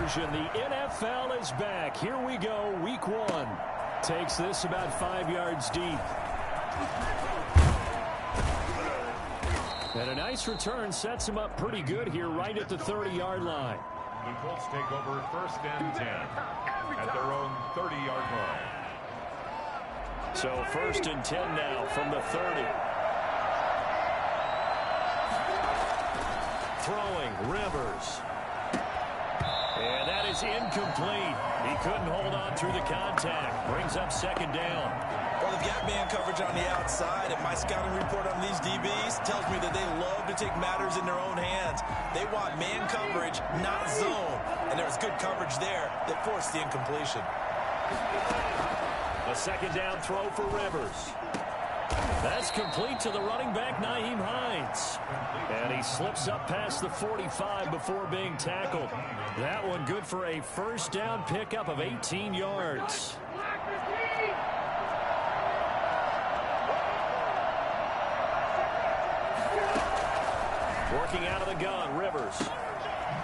conclusion. The NFL is back. Here we go, week 1. Takes this about 5 yards deep. And a nice return sets him up pretty good here right at the 30-yard line. The Colts take over 1st and 10 at their own 30-yard line. So 1st and 10 now from the 30. Throwing, Rivers. And that is incomplete. He couldn't hold on through the contact. Brings up 2nd down. Well, they've got man coverage on the outside, and my scouting report on these DBs tells me that they love to take matters in their own hands. They want man coverage, not zone. And there was good coverage there that forced the incompletion. A 2nd down throw for Rivers. That's complete to the running back, Nyheim Hines. And he slips up past the 45 before being tackled. That one good for a 1st down pickup of 18 yards. Working out of the gun, Rivers.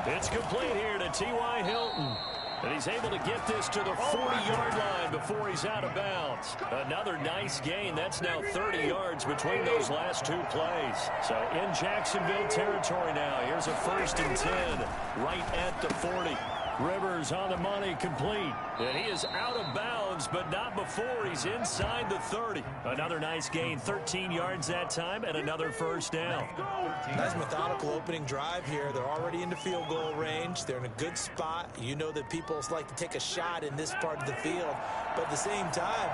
It's complete here to T.Y. Hilton. And he's able to get this to the 40-yard line before he's out of bounds. Another nice gain. That's now 30 yards between those last 2 plays. So in Jacksonville territory now. Here's a 1st and 10 right at the 40. Rivers on the money, complete. And he is out of bounds, but not before he's inside the 30. Another nice gain, 13 yards that time, and another 1st down. Nice methodical opening drive here. They're already into field goal range. They're in a good spot. You know that people like to take a shot in this part of the field. But at the same time,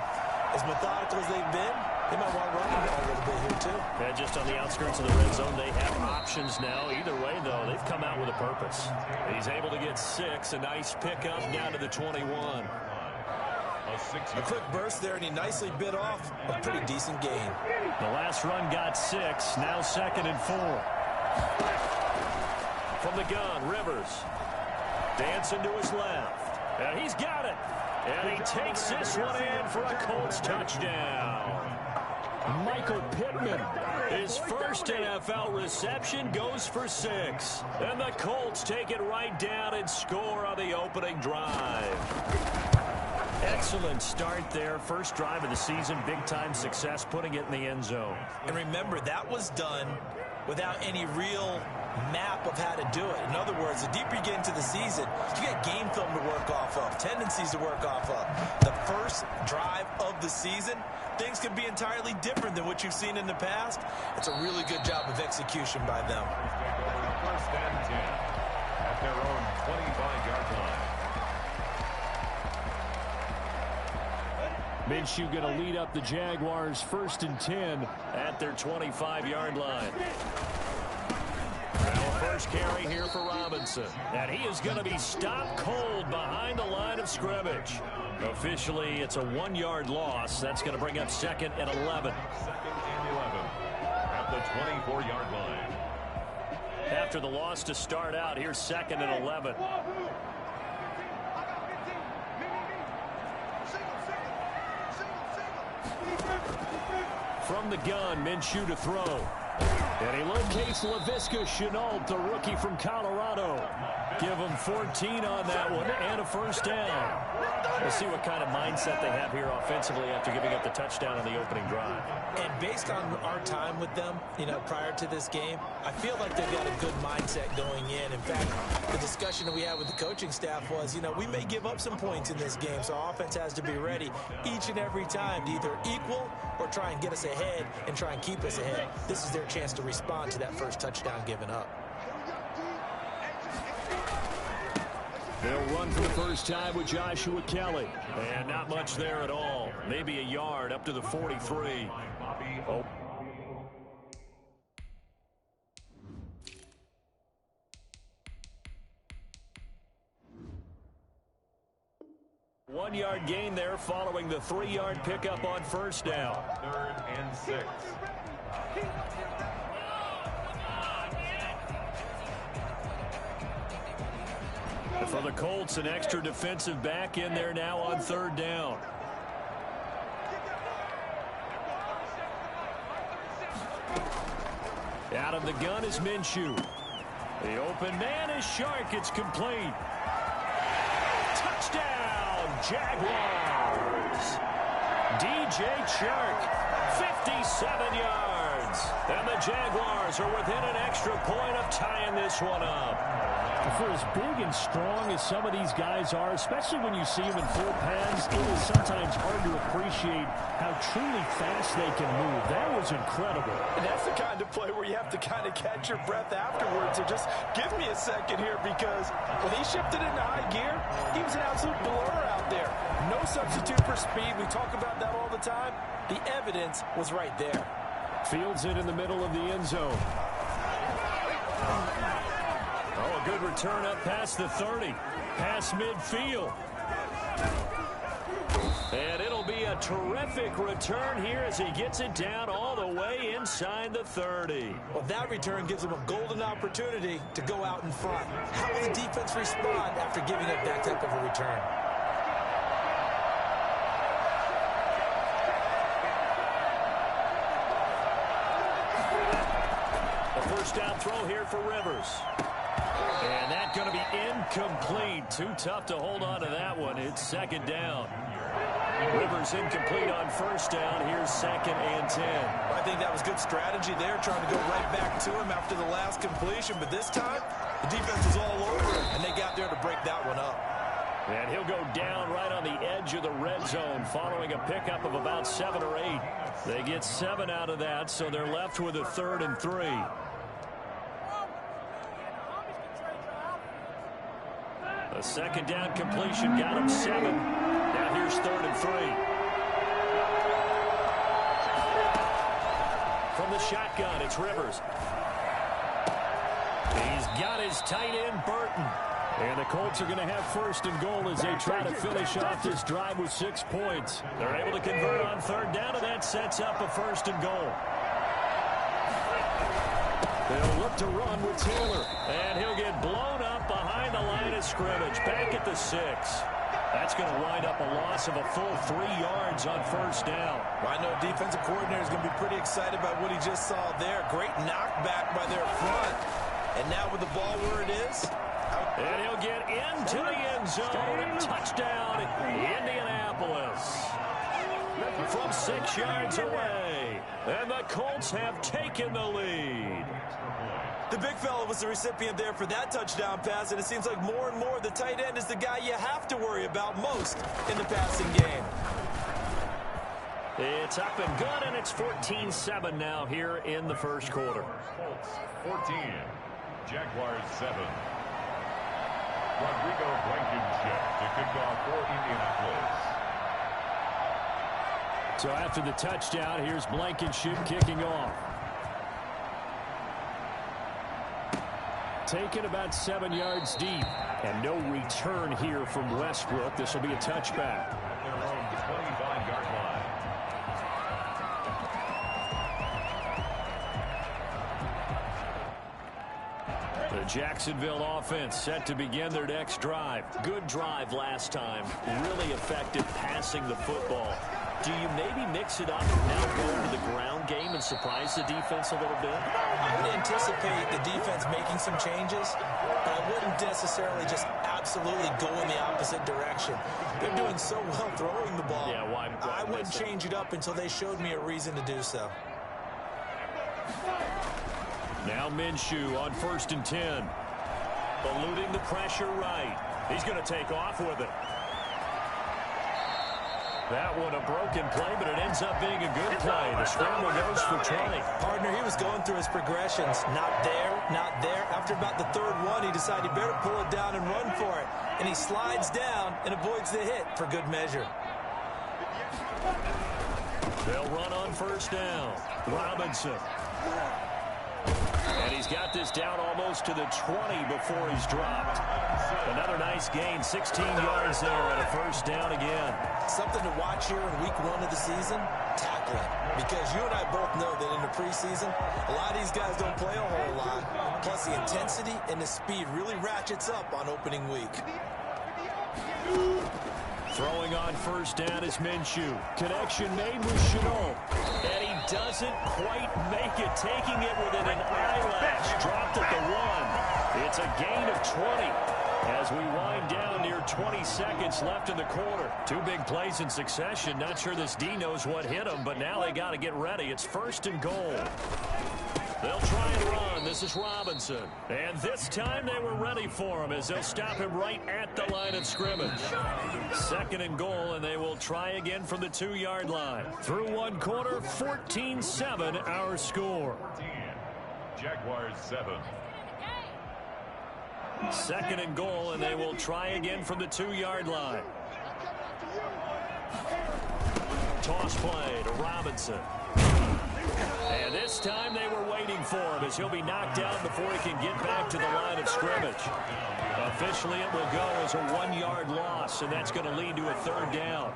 as methodical as they've been, they might want to run the ball a little bit here, too. And just on the outskirts of the red zone, they have options now. Either way, though, they've come out with a purpose. He's able to get 6. A nice pickup down to the 21. A quick burst there, and he nicely bit off a pretty decent gain. The last run got 6. Now 2nd and 4. From the gun, Rivers. Dancing to his left. And he's got it. And he takes this one in for a Colts touchdown. Michael Pittman, his first NFL reception, goes for 6. And the Colts take it right down and score on the opening drive. Excellent start there. First drive of the season, big-time success, putting it in the end zone. And remember, that was done without any real map of how to do it. In other words, the deeper you get into the season, you get game film to work off of, tendencies to work off of. The first drive of the season, things can be entirely different than what you've seen in the past. It's a really good job of execution by them. 1st and 10 at their own 25-yard line. Minshew going to lead up the Jaguars 1st and 10 at their 25-yard line. Now first carry here for Robinson. And he is going to be stopped cold behind the line of scrimmage. Officially, it's a 1-yard loss. That's going to bring up 2nd and 11. 2nd and 11 at the 24-yard line. After the loss to start out, here's 2nd and 11. From the gun, Minshew to throw. And he locates Laviska Shenault, the rookie from Colorado. Give him 14 on that one and a 1st down. We'll see what kind of mindset they have here offensively after giving up the touchdown on the opening drive. And based on our time with them, prior to this game, I feel like they've got a good mindset going in. In fact, the discussion that we had with the coaching staff was, we may give up some points in this game, so our offense has to be ready each and every time to either equal or try and get us ahead and try and keep us ahead. This is their chance to respond to that first touchdown given up. They'll run for the first time with Joshua Kelly. And not much there at all. Maybe a yard up to the 43. Oh. One-yard gain there following the 3-yard pickup on 1st down. 3rd and 6. For the Colts, an extra defensive back in there now on 3rd down. Out of the gun is Minshew. The open man is Shark. It's complete. Jaguars. DJ Chark, 57 yards. And the Jaguars are within an extra point of tying this one up. For as big and strong as some of these guys are, especially when you see them in full pads, it is sometimes hard to appreciate how truly fast they can move. That was incredible. And that's the kind of play where you have to kind of catch your breath afterwards. So just give me a second here, because when he shifted into high gear, he was an absolute blur out there. No substitute for speed. We talk about that all the time. The evidence was right there. Fields it in the middle of the end zone. Oh, a good return up past the 30. Past midfield. And it'll be a terrific return here as he gets it down all the way inside the 30. Well, that return gives him a golden opportunity to go out in front. How will the defense respond after giving up that type of a return? A first down throw here for Rivers. And that's going to be incomplete. Too tough to hold on to that one. It's second down. Rivers incomplete on first down. Here's 2nd and 10. I think that was good strategy there, trying to go right back to him after the last completion. But this time, the defense was all over him, and they got there to break that one up. And he'll go down right on the edge of the red zone following a pickup of about 7 or 8. They get 7 out of that, so they're left with a 3rd and 3. A second down completion got him 7. Now here's 3rd and 3. From the shotgun, it's Rivers. He's got his tight end, Burton. And the Colts are going to have 1st and goal as they try to finish off this drive with 6 points. They're able to convert on 3rd down, and that sets up a 1st and goal. They'll look to run with Taylor, and he'll get blown up behind the line of scrimmage, back at the 6. That's going to wind up a loss of a full 3 yards on 1st down. Well, I know defensive coordinator is going to be pretty excited about what he just saw there. Great knockback by their front. And now with the ball where it is. And he'll get into the end zone. Touchdown, Indianapolis. From 6 yards away. And the Colts have taken the lead. The big fella was the recipient there for that touchdown pass, and it seems like more and more the tight end is the guy you have to worry about most in the passing game. It's up and good, and it's 14-7 now here in the first quarter. Colts 14, Jaguars 7. Rodrigo Blankenship to kick off for Indianapolis. So after the touchdown, here's Blankenship kicking off. Taken about 7 yards deep. And no return here from Westbrook. This will be a touchback. At their own 25-yard line. The Jacksonville offense set to begin their next drive. Good drive last time. Really effective passing the football. Do you maybe mix it up and now go to the ground game and surprise the defense a little bit? I would anticipate the defense making some changes, but I wouldn't necessarily just absolutely go in the opposite direction. They're doing so well throwing the ball. Yeah, why I wouldn't change it up until they showed me a reason to do so. Now Minshew on 1st and 10. Eluding the pressure right. He's going to take off with it. That one a broken play, but it ends up being a good play. The scramble goes for 20. Partner, he was going through his progressions. Not there, not there. After about the 3rd one, he decided he better pull it down and run for it. And he slides down and avoids the hit for good measure. They'll run on 1st down. Robinson. And he's got this down almost to the 20 before he's dropped. Another nice gain, 16 yards there and a 1st down again. Something to watch here in week 1 of the season, tackling. Because you and I both know that in the preseason, a lot of these guys don't play a whole lot. Plus the intensity and the speed really ratchets up on opening week. Throwing on 1st down is Minshew. Connection made with Chenault. And he doesn't quite make it, taking it within an eyelash. Dropped at the 1. It's a gain of 20 as we wind down near 20 seconds left in the quarter. Two big plays in succession. Not sure this D knows what hit them, but now they got to get ready. It's 1st and goal. They'll try and run. This is Robinson. And this time they were ready for him as they'll stop him right at the line of scrimmage. 2nd and goal, and they will try again from the 2-yard line. Through one quarter, 14-7 our score. Jaguars 7. 2nd and goal, and they will try again from the 2-yard line. Toss play to Robinson. And this time they were waiting for him as he'll be knocked down before he can get back to the line of scrimmage. Officially, it will go as a 1-yard loss, and that's going to lead to a 3rd down.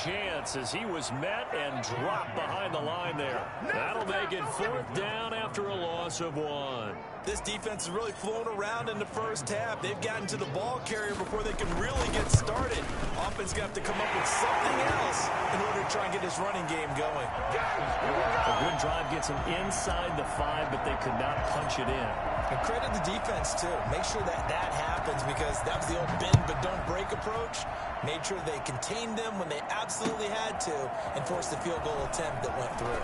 Chance as he was met and dropped behind the line there. That'll make it 4th down after a loss of 1. This defense has really flown around in the first half. They've gotten to the ball carrier before they can really get started. Offense got to come up with something else in order to try and get this running game going. A good drive gets them inside the 5, but they could not punch it in. And credit the defense, too. Make sure that happens because that was the old bend but don't break approach. Made sure they contained them when they absolutely had to and forced the field goal attempt that went through.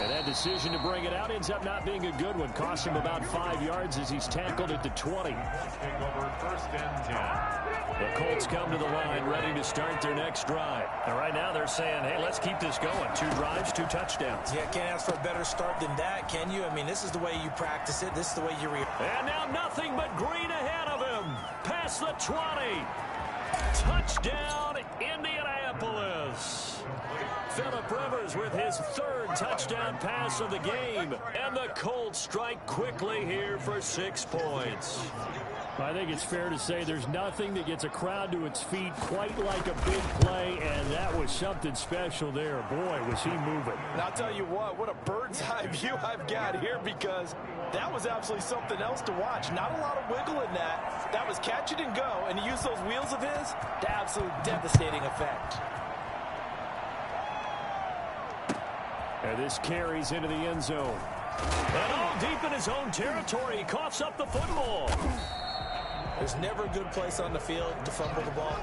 And that decision to bring it out ends up not being a good one. Cost him about 5 yards as he's tackled at the 20. Take over 1st and 10. The Colts come to the line ready to start their next drive. And right now they're saying, hey, let's keep this going. 2 drives, 2 touchdowns. Yeah, can't ask for a better start than that, can you? I mean, this is the way you practice it. This is the way you And now nothing but green ahead of him. Past the 20. Touchdown, Indianapolis. Phillip Rivers with his 3rd touchdown pass of the game. And the Colts strike quickly here for 6 points. I think it's fair to say there's nothing that gets a crowd to its feet quite like a big play, and that was something special there. Boy, was he moving. And I'll tell you what a bird's eye view I've got here because that was absolutely something else to watch. Not a lot of wiggle in that. That was catch it and go, and he used those wheels of his to absolute devastating effect. And this carries into the end zone. And all deep in his own territory, he coughs up the football. There's never a good place on the field to fumble the ball.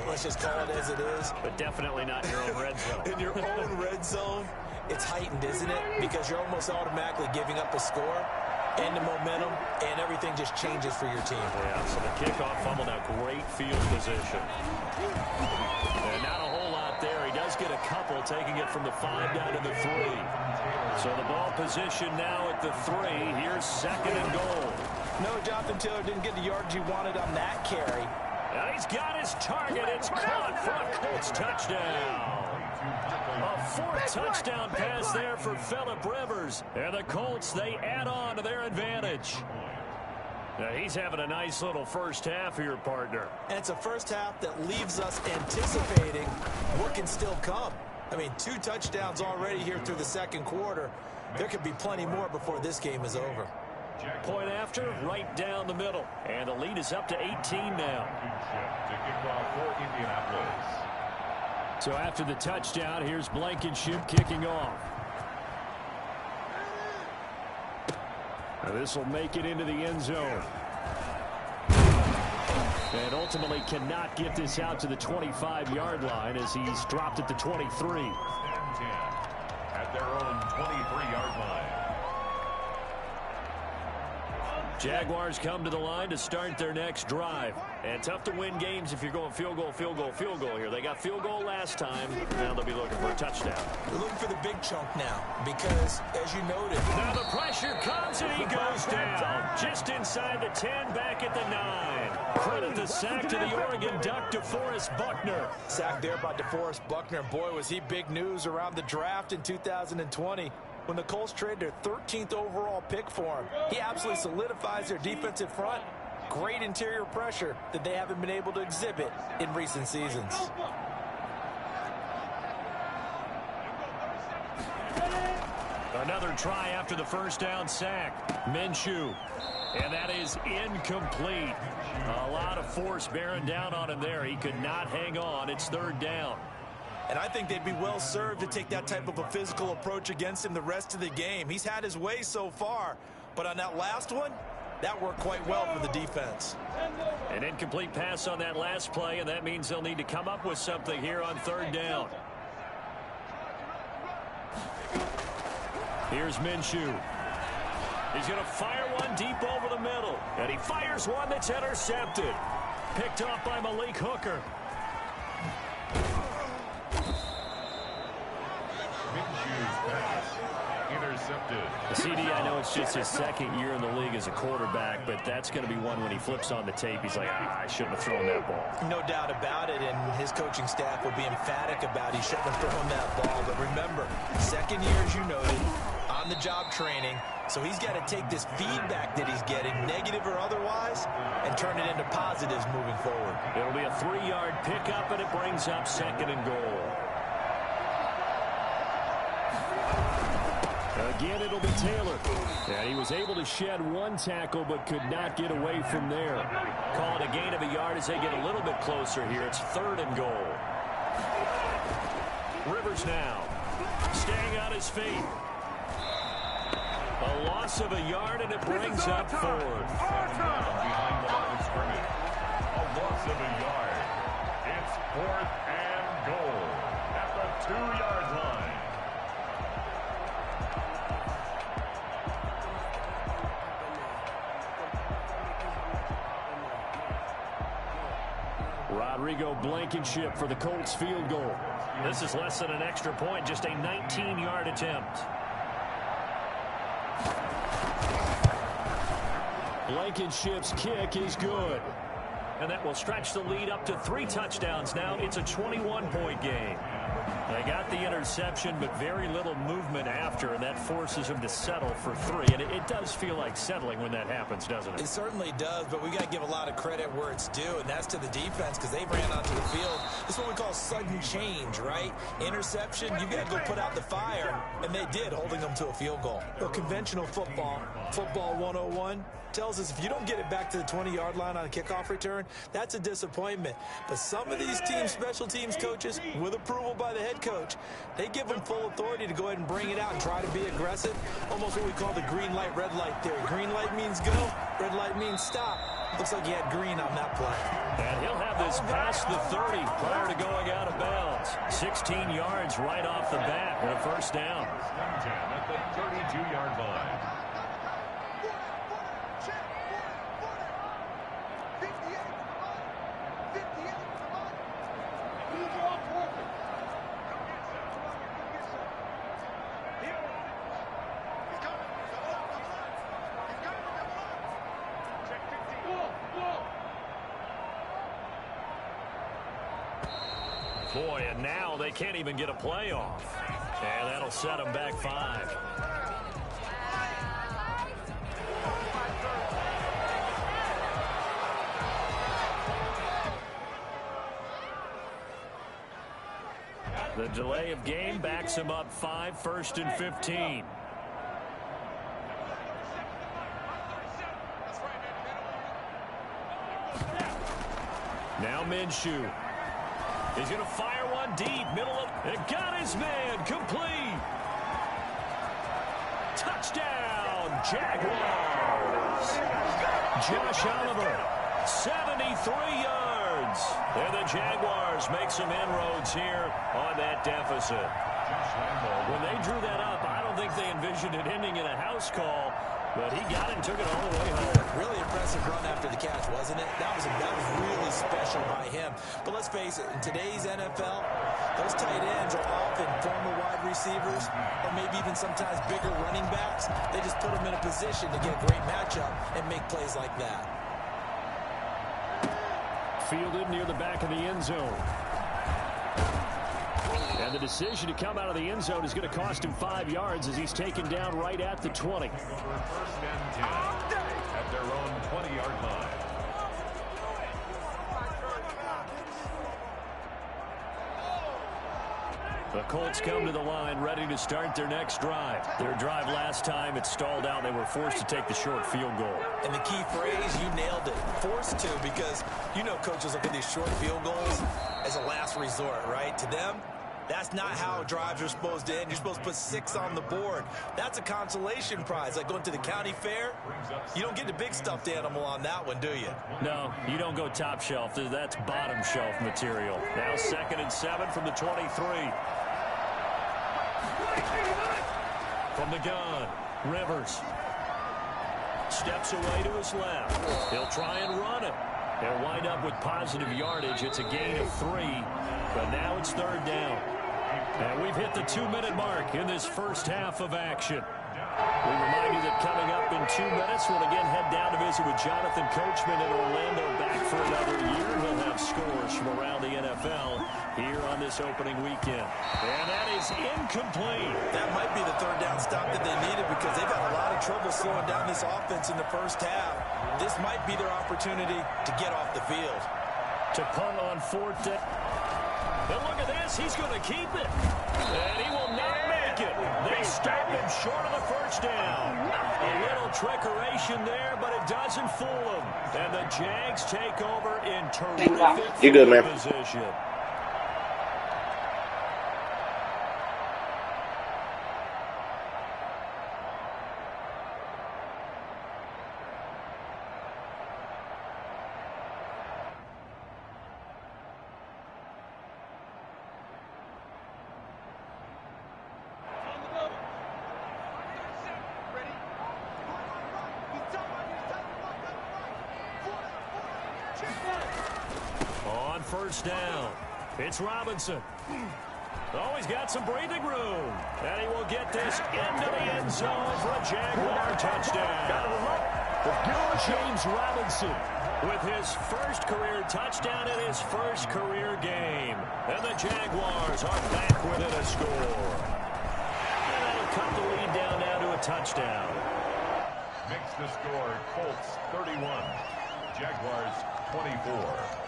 Let's just call it as it is. But definitely not in your own red zone. In your own red zone, it's heightened, isn't it? Because you're almost automatically giving up a score and the momentum, and everything just changes for your team. Yeah, so the kickoff fumble, now great field position. And not a whole lot there. He does get a couple, taking it from the 5 down to the 3. So the ball position now at the 3. Here's 2nd and goal. No, Jonathan Taylor didn't get the yards he wanted on that carry. And he's got his target. It's caught for a Colts touchdown. A 4th touchdown pass there for Phillip Rivers. And the Colts, they add on to their advantage. Now he's having a nice little first half here, partner. And it's a first half that leaves us anticipating what can still come. I mean, 2 touchdowns already here through the 2nd quarter. There could be plenty more before this game is over. Point after, right down the middle. And the lead is up to 18 now. To kick off for Indianapolis. So after the touchdown, here's Blankenship kicking off. This will make it into the end zone. And ultimately cannot get this out to the 25-yard line as he's dropped at the 23. At their own 23-yard line. Jaguars come to the line to start their next drive. And tough to win games if you're going field goal, field goal, field goal here. They got field goal last time. Now they'll be looking for a touchdown. They're looking for the big chunk now because, as you noted, now the pressure comes and he goes down. Just inside the 10, back at the 9. Credit the sack to the Oregon Duck, DeForest Buckner. Sack there by DeForest Buckner. Boy, was he big news around the draft in 2020. When the Colts traded their 13th overall pick for him. He absolutely solidifies their defensive front. Great interior pressure that they haven't been able to exhibit in recent seasons. Another try after the first down sack. Minshew. And that is incomplete. A lot of force bearing down on him there. He could not hang on. It's third down. And I think they'd be well served to take that type of a physical approach against him the rest of the game. He's had his way so far. But on that last one, that worked quite well for the defense. An incomplete pass on that last play, and that means they'll need to come up with something here on third down. Here's Minshew. He's going to fire one deep over the middle. And he fires one that's intercepted. Picked off by Malik Hooker. Minshew's pass intercepted. The CD, I know it's just his second year in the league as a quarterback, but that's going to be one when he flips on the tape. He's like, I shouldn't have thrown that ball. No doubt about it, and his coaching staff will be emphatic about he shouldn't have thrown that ball. But remember, second year, as you noted, on-the-job training, so he's got to take this feedback that he's getting, negative or otherwise, and turn it into positives moving forward. It'll be a 3-yard pickup, and it brings up second and goal. Again, it'll be Taylor. And he was able to shed one tackle, but could not get away from there. Call it a gain of a yard as they get a little bit closer here. It's third and goal. Rivers now, staying on his feet. A loss of a yard, and it brings up fourth. Behind the line of scrimmage. A loss of a yard. It's fourth and goal at the 2-yard line. Rodrigo Blankenship for the Colts field goal. This is less than an extra point, just a 19-yard attempt. Blankenship's kick is good. And that will stretch the lead up to 3 touchdowns now. It's a 21-point game. They got the interception, but very little movement after, and that forces him to settle for 3. And it does feel like settling when that happens, doesn't it? It certainly does, but we got to give a lot of credit where it's due, and that's to the defense because they ran onto the field. This is what we call sudden change, right? Interception, you got to go put out the fire, and they did, holding them to a field goal. Well, conventional football 101, tells us if you don't get it back to the 20-yard line on a kickoff return, that's a disappointment. But some of these teams, special teams coaches, with approval by the head coach, they give them full authority to go ahead and bring it out and try to be aggressive. Almost what we call the green light, red light theory. Green light means go, red light means stop. Looks like he had green on that play. And he'll have this past the 30 prior to going out of bounds. 16 yards right off the bat and a first down. At the 32-yard line. Boy, and now they can't even get a play off. And that'll set them back 5. The delay of game backs him up 5, first and 15. Now Minshew. He's going to fire one deep, middle of it. Got his man, complete. Touchdown, Jaguars. Josh Oliver, 73 yards. And the Jaguars make some inroads here on that deficit. When they drew that up, I don't think they envisioned it ending in a house call, but he got it and took it all the way home. Really impressive run after the catch, wasn't it? That was really special by him. But let's face it, in today's NFL, those tight ends are often former wide receivers or maybe even sometimes bigger running backs. They just put them in a position to get a great matchup and make plays like that. Fielded near the back of the end zone. And the decision to come out of the end zone is going to cost him 5 yards as he's taken down right at the 20. First and 10 at their own 20-yard line. The Colts come to the line ready to start their next drive. Their drive last time, it stalled out. They were forced to take the short field goal. And the key phrase, you nailed it, forced to, because you know coaches look at these short field goals as a last resort, right? To them, that's not how drives are supposed to end. You're supposed to put 6 on the board. That's a consolation prize. Like going to the county fair, you don't get the big stuffed animal on that one, do you? No, you don't go top shelf. That's bottom shelf material. Now 2nd and 7 from the 23. From the gun, Rivers steps away to his left. He'll try and run it. They'll wind up with positive yardage. It's a gain of 3, but now it's 3rd down. And we've hit the 2-minute mark in this first half of action. We remind you that coming up in 2 minutes, we'll again head down to visit with Jonathan Coachman in Orlando, back for another year. We'll have scores from around the NFL here on this opening weekend. And that is incomplete. That might be the 3rd down stop that they needed, because they've had a lot of trouble slowing down this offense in the first half. This might be their opportunity to get off the field. To punt on 4th down. And look at this. He's going to keep it. And he will not make it. They stop him short of the first down. A little trickeration there, but it doesn't fool him. And the Jags take over in terrific field position. On 1st down, it's Robinson. Oh, he's got some breathing room. And he will get this into the end zone for a Jaguar touchdown. James Robinson with his first career touchdown in his first career game. And the Jaguars are back within a score. And that'll cut the lead down now to a touchdown. Makes the score Colts 31, Jaguars 24.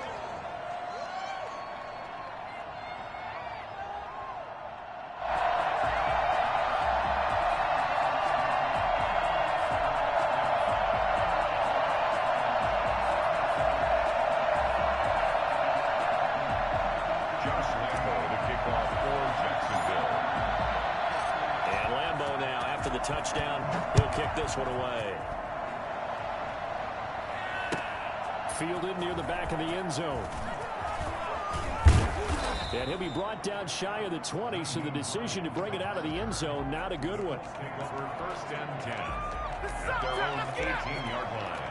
Touchdown. He'll kick this one away. Fielded near the back of the end zone. And he'll be brought down shy of the 20, so the decision to bring it out of the end zone, not a good one. Take over 1st and 10 at their own 18-yard line.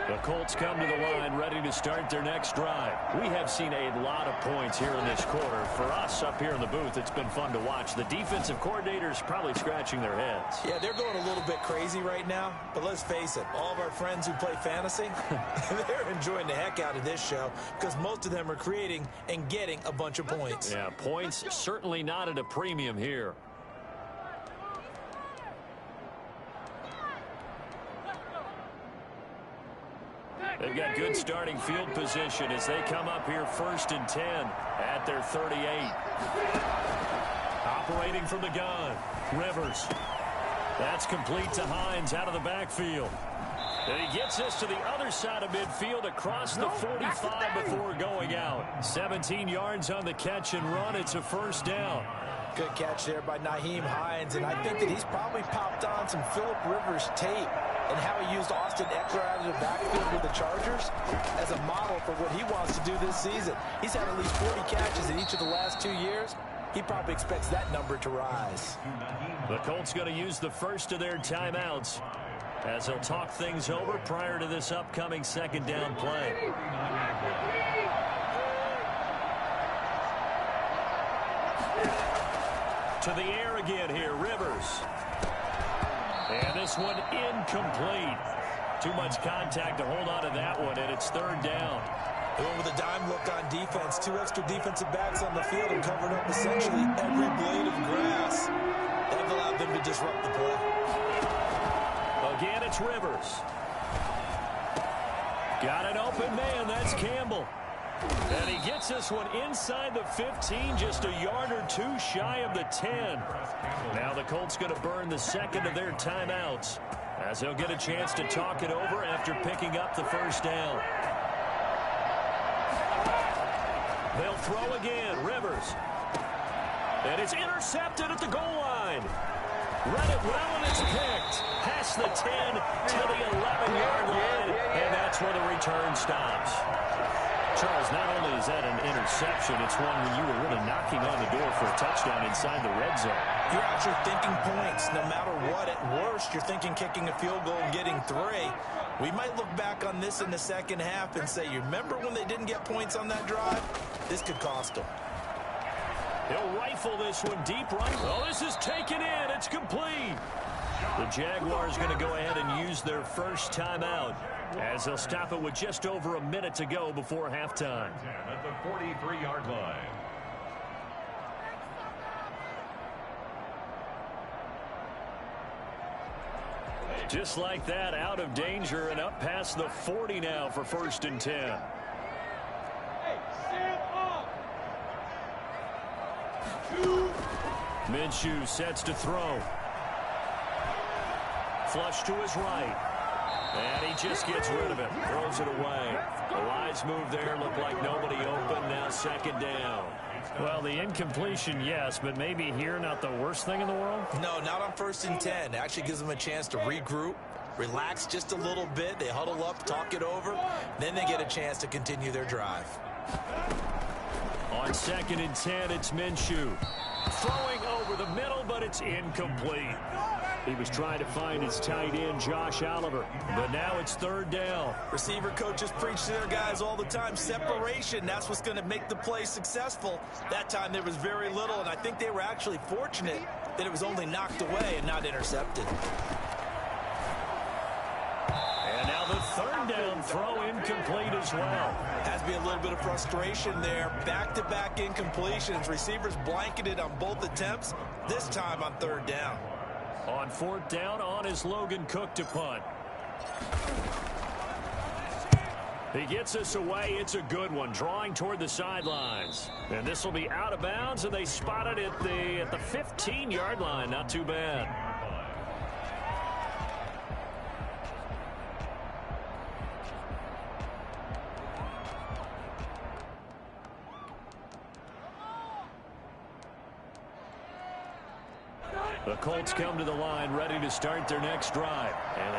The Colts come to the line ready to start their next drive. We have seen a lot of points here in this quarter. For us up here in the booth, it's been fun to watch. The defensive coordinators probably scratching their heads. Yeah, they're going a little bit crazy right now. But let's face it, all of our friends who play fantasy, they're enjoying the heck out of this show, because most of them are creating and getting a bunch of points. Yeah, points certainly not at a premium here. They've got good starting field position as they come up here 1st and 10 at their 38. Operating from the gun, Rivers. That's complete to Hines out of the backfield. And he gets this to the other side of midfield across the 45 before going out. 17 yards on the catch and run. It's a 1st down. Good catch there by Nyheim Hines, and I think that he's probably popped on some Phillip Rivers tape and how he used Austin Eckler out of the backfield with the Chargers as a model for what he wants to do this season. He's had at least 40 catches in each of the last 2 years. He probably expects that number to rise. The Colts going to use the first of their timeouts as they'll talk things over prior to this upcoming 2nd down play. To the air again here, Rivers. And this one incomplete. Too much contact to hold on to that one, and it's 3rd down. They went with a dime look on defense. 2 extra defensive backs on the field and covered up essentially every blade of grass. That allowed them to disrupt the play. Again, it's Rivers. Got an open man. That's Campbell. And he gets this one inside the 15, just a yard or two shy of the 10. Now the Colts going to burn the second of their timeouts as they'll get a chance to talk it over after picking up the first down. They'll throw again. Rivers. And it's intercepted at the goal line. Read it well, and it's picked. Past the 10 to the 11-yard line, and that's where the return stops. Charles, not only is that an interception, it's one when you were really knocking on the door for a touchdown inside the red zone. You're actually thinking points. No matter what, at worst, you're thinking kicking a field goal and getting 3. We might look back on this in the second half and say, you remember when they didn't get points on that drive? This could cost them. He'll rifle this one deep right. Oh, this is taken in. It's complete. The Jaguars going to go ahead and use their first timeout as they'll stop it with just over a minute to go before halftime. At the 43-yard line. Just like that, out of danger and up past the 40 now for 1st and 10. Minshew sets to throw. Flush to his right. And he just gets rid of it. Throws it away. A wise move there. Looked like nobody open. Now 2nd down. Well, the incompletion, yes, but maybe here not the worst thing in the world? No, not on 1st and 10. It actually gives them a chance to regroup, relax just a little bit. They huddle up, talk it over. Then they get a chance to continue their drive. On 2nd and 10, it's Minshew. Throwing over the middle, but it's incomplete. He was trying to find his tight end, Josh Oliver. But now it's 3rd down. Receiver coaches preach to their guys all the time. Separation, that's what's going to make the play successful. That time there was very little, and I think they were actually fortunate that it was only knocked away and not intercepted. And now the 3rd down throw incomplete as well. Has to be a little bit of frustration there. Back-to-back incompletions. Receivers blanketed on both attempts, this time on 3rd down. On 4th down, on is Logan Cook to punt. He gets us away. It's a good one, drawing toward the sidelines. And this will be out of bounds, and they spot it at the 15-yard line. Not too bad. The Colts come to the line ready to start their next drive. And